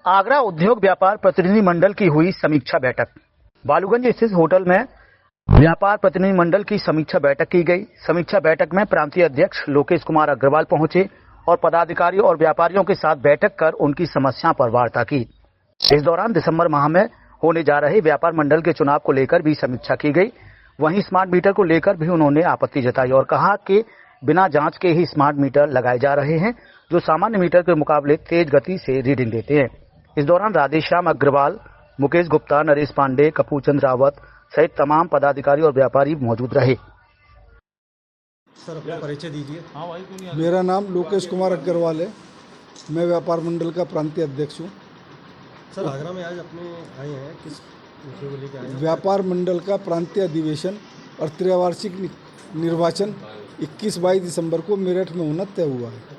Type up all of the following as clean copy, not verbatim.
आगरा उद्योग व्यापार प्रतिनिधि मंडल की हुई समीक्षा बैठक। बालूगंज स्थित होटल में व्यापार प्रतिनिधि मंडल की समीक्षा बैठक की गई। समीक्षा बैठक में प्रांतीय अध्यक्ष लोकेश कुमार अग्रवाल पहुंचे और पदाधिकारियों और व्यापारियों के साथ बैठक कर उनकी समस्या पर वार्ता की। इस दौरान दिसंबर माह में होने जा रहे व्यापार मंडल के चुनाव को लेकर भी समीक्षा की गई। वहीं स्मार्ट मीटर को लेकर भी उन्होंने आपत्ति जताई और कहा कि बिना जांच के ही स्मार्ट मीटर लगाए जा रहे हैं, जो सामान्य मीटर के मुकाबले तेज गति से रीडिंग देते हैं। इस दौरान राधेश्याम अग्रवाल, मुकेश गुप्ता, नरेश पांडे, कपूरचंद रावत सहित तमाम पदाधिकारी और व्यापारी मौजूद रहे। सर, अपना परिचय दीजिए। मेरा नाम लोकेश कुमार अग्रवाल है। मैं व्यापार मंडल का प्रांतीय अध्यक्ष हूँ। सर, आगरा में आज अपने आए हैं, किस मुद्दे को लेकर आए हैं? व्यापार मंडल का प्रांतीय अधिवेशन और त्रैवार्षिक निर्वाचन 21-22 दिसंबर को मेरठ में होना तय हुआ है।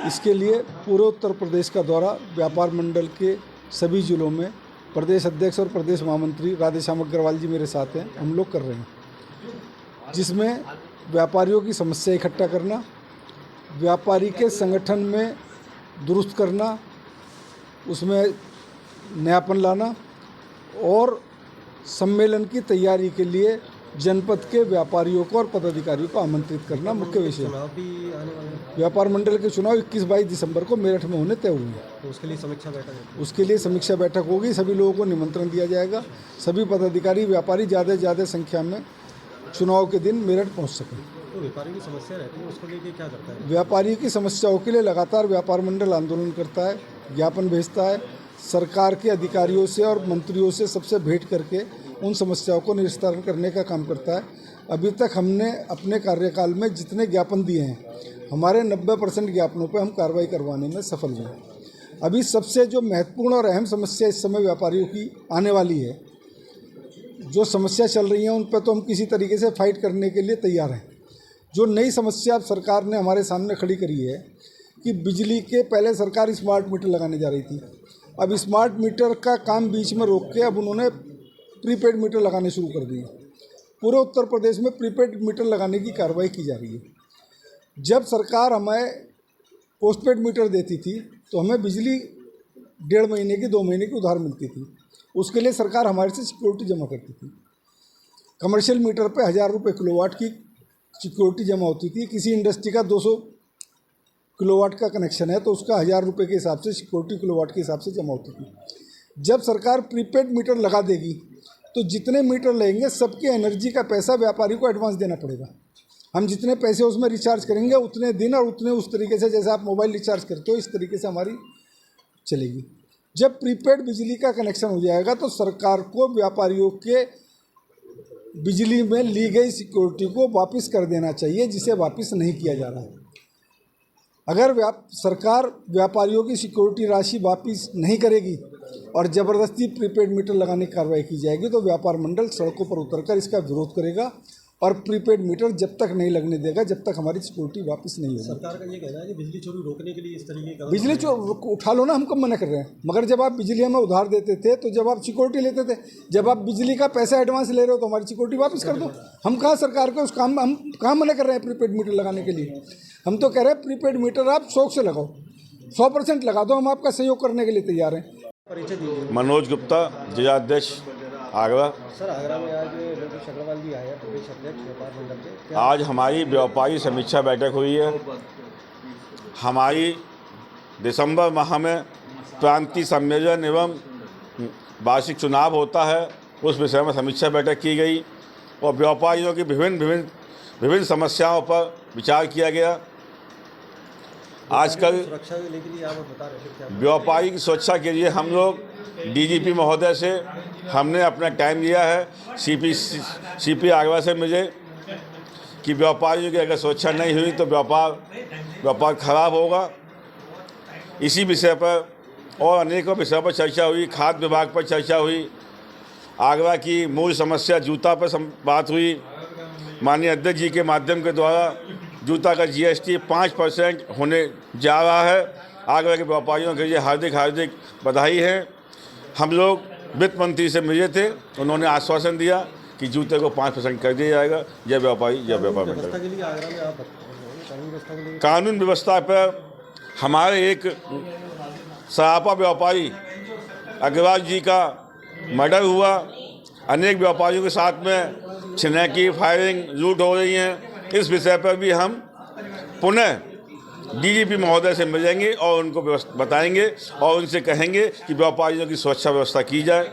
इसके लिए पूरे उत्तर प्रदेश का दौरा व्यापार मंडल के सभी जिलों में प्रदेश अध्यक्ष और प्रदेश महामंत्री राधेश्याम अग्रवाल जी मेरे साथ हैं, हम लोग कर रहे हैं, जिसमें व्यापारियों की समस्या इकट्ठा करना, व्यापारी के संगठन में दुरुस्त करना, उसमें नयापन लाना और सम्मेलन की तैयारी के लिए जनपद के व्यापारियों को और पदाधिकारियों को आमंत्रित करना मुख्य विषय है। चुनाव भी आने वाले हैं, व्यापार मंडल के चुनाव 21-22 दिसंबर को मेरठ में होने तय हुए हैं। तो उसके लिए समीक्षा बैठक है। उसके लिए समीक्षा बैठक होगी। सभी लोगों को निमंत्रण दिया जाएगा। सभी पदाधिकारी व्यापारी ज़्यादा से ज़्यादा संख्या में चुनाव के दिन मेरठ पहुंच सकें। तो व्यापारी की समस्या रहती है, उसको लेकर क्या करता है? व्यापारियों की समस्याओं के लिए लगातार व्यापार मंडल आंदोलन करता है, ज्ञापन भेजता है, सरकार के अधिकारियों से और मंत्रियों से सबसे भेंट करके उन समस्याओं को निस्तारण करने का काम करता है। अभी तक हमने अपने कार्यकाल में जितने ज्ञापन दिए हैं, हमारे 90% ज्ञापनों पर हम कार्रवाई करवाने में सफल हुए। अभी सबसे जो महत्वपूर्ण और अहम समस्या इस समय व्यापारियों की आने वाली है, जो समस्या चल रही हैं उन पर तो हम किसी तरीके से फाइट करने के लिए तैयार हैं। जो नई समस्या अब सरकार ने हमारे सामने खड़ी करी है कि बिजली के पहले सरकार स्मार्ट मीटर लगाने जा रही थी, अब स्मार्ट मीटर का काम बीच में रोक के अब उन्होंने प्रीपेड मीटर लगाने शुरू कर दिए। पूरे उत्तर प्रदेश में प्रीपेड मीटर लगाने की कार्रवाई की जा रही है। जब सरकार हमें पोस्टपेड मीटर देती थी तो हमें बिजली 1.5 महीने की 2 महीने की उधार मिलती थी। उसके लिए सरकार हमारे से सिक्योरिटी जमा करती थी। कमर्शियल मीटर पे 1000 रुपये किलोवाट की सिक्योरिटी जमा होती थी। किसी इंडस्ट्री का 200 किलोवाट का कनेक्शन है तो उसका 1000 रुपये के हिसाब से सिक्योरिटी किलोवाट के हिसाब से जमा होती थी। जब सरकार प्रीपेड मीटर लगा देगी तो जितने मीटर लेंगे सबके एनर्जी का पैसा व्यापारी को एडवांस देना पड़ेगा। हम जितने पैसे उसमें रिचार्ज करेंगे उतने दिन और उतने उस तरीके से, जैसे आप मोबाइल रिचार्ज करते हो, इस तरीके से हमारी चलेगी। जब प्रीपेड बिजली का कनेक्शन हो जाएगा तो सरकार को व्यापारियों के बिजली में ली गई सिक्योरिटी को वापस कर देना चाहिए, जिसे वापस नहीं किया जा रहा है। अगर सरकार व्यापारियों की सिक्योरिटी राशि वापस नहीं करेगी और ज़बरदस्ती प्रीपेड मीटर लगाने की कार्रवाई की जाएगी तो व्यापार मंडल सड़कों पर उतरकर इसका विरोध करेगा और प्रीपेड मीटर जब तक नहीं लगने देगा जब तक हमारी सिक्योरिटी वापस नहीं होगी। सरकार का ये कहना है कि बिजली चोरी रोकने के लिए इस तरीके का बिजली चोरी उठा लो ना, हम कब मना कर रहे हैं। मगर जब आप बिजली हमें उधार देते थे तो जब आप सिक्योरिटी लेते थे, जब आप बिजली का पैसा एडवांस ले रहे हो तो हमारी सिक्योरिटी वापस कर दो। हम कहाँ सरकार को उस काम, हम कहाँ मना कर रहे हैं प्रीपेड मीटर लगाने के लिए। हम तो कह रहे हैं प्रीपेड मीटर आप शौक से लगाओ, 100% लगा दो, हम आपका सहयोग करने के लिए तैयार हैं। परिचय दीजिए। मनोज गुप्ता, जिलाध्यक्ष आगरा। सर, आगरा में आज लोकेश अग्रवाल जी आए हैं, प्रदेश अध्यक्ष व्यापार मंडल के। आज हमारी व्यापारी समीक्षा बैठक हुई है। हमारी दिसंबर माह में प्रांतीय सम्मेलन एवं वार्षिक चुनाव होता है, उस विषय में समीक्षा बैठक की गई और व्यापारियों की विभिन्न समस्याओं पर विचार किया गया। आजकल सुरक्षा के लिए आप बता रहे थे क्या? व्यापारी की सुरक्षा के लिए हम लोग डीजीपी महोदय से हमने अपना टाइम लिया है। सीपी आगरा से मिले कि व्यापारियों की अगर सुरक्षा नहीं हुई तो व्यापार खराब होगा। इसी विषय पर और अनेकों विषयों पर चर्चा हुई। खाद्य विभाग पर चर्चा हुई। आगरा की मूल समस्या जूता पर बात हुई। माननीय अध्यक्ष जी के माध्यम के द्वारा जूता का GST 5% होने जा रहा है। आगरा के व्यापारियों के लिए हार्दिक बधाई है। हम लोग वित्त मंत्री से मिले थे, उन्होंने आश्वासन दिया कि जूते को 5% कर दिया जाएगा। जय व्यापारी जय व्यापार मंडल। कानून व्यवस्था पर हमारे एक सराफा व्यापारी अग्रवाल जी का मर्डर हुआ, अनेक व्यापारियों के साथ में छिनैकी, फायरिंग, लूट हो रही हैं। इस विषय पर भी हम पुनः डीजीपी महोदय से मिलेंगे और उनको बताएंगे और उनसे कहेंगे कि व्यापारियों की सुरक्षा व्यवस्था की जाए।